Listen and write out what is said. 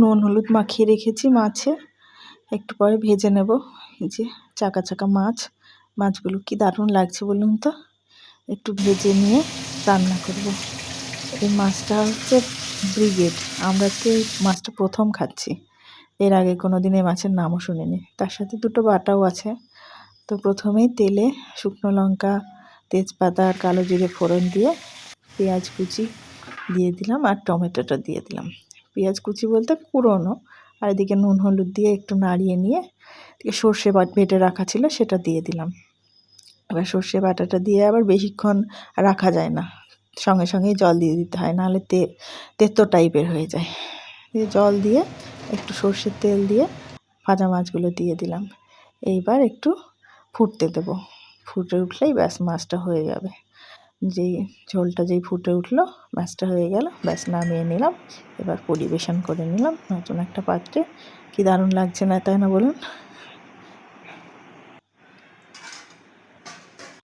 নুন হলুদ মাখিয়ে রেখেছি মাছে, একটু পরে ভেজে নেব। এই যে চাকা চাকা মাছ, মাছগুলো কি দারুণ লাগছে বলুন তো। একটু ভেজে নিয়ে রান্না করব। এই মাছটা হচ্ছে ব্রিগেড, আমরা তো এই মাছটা প্রথম খাচ্ছি, এর আগে কোনো দিন এই মাছের নামও শুনিনি। তার সাথে দুটো বাটাও আছে। তো প্রথমেই তেলে শুকনো লঙ্কা, তেজপাতা আর কালো জিরে ফোড়ন দিয়ে পেঁয়াজ কুচি দিয়ে দিলাম আর টমেটোটা দিয়ে দিলাম। পেঁয়াজ কুচি বলতে কুড়োনো, আর এদিকে নুন হলুদ দিয়ে একটু নাড়িয়ে নিয়ে সর্ষে বেটে রাখা ছিল সেটা দিয়ে দিলাম। এবার সর্ষে বাটাটা দিয়ে আবার বেশিক্ষণ রাখা যায় না, সঙ্গে সঙ্গেই জল দিয়ে দিতে হয়, নাহলে তেতো টাইপের হয়ে যায়। দিয়ে জল দিয়ে একটু সর্ষের তেল দিয়ে ভাজা মাছগুলো দিয়ে দিলাম। এইবার একটু ফুটতে দেবো, ফুটে উঠলেই ব্যাস মাছটা হয়ে যাবে। যেই ঝোলটা যেই ফুটে উঠলো মাছটা হয়ে গেল, ব্যাস নামিয়ে নিলাম। এবার পরিবেশন করে নিলাম নতুন একটা পাত্রে। কি দারুণ লাগছে না, তাই না বলুন?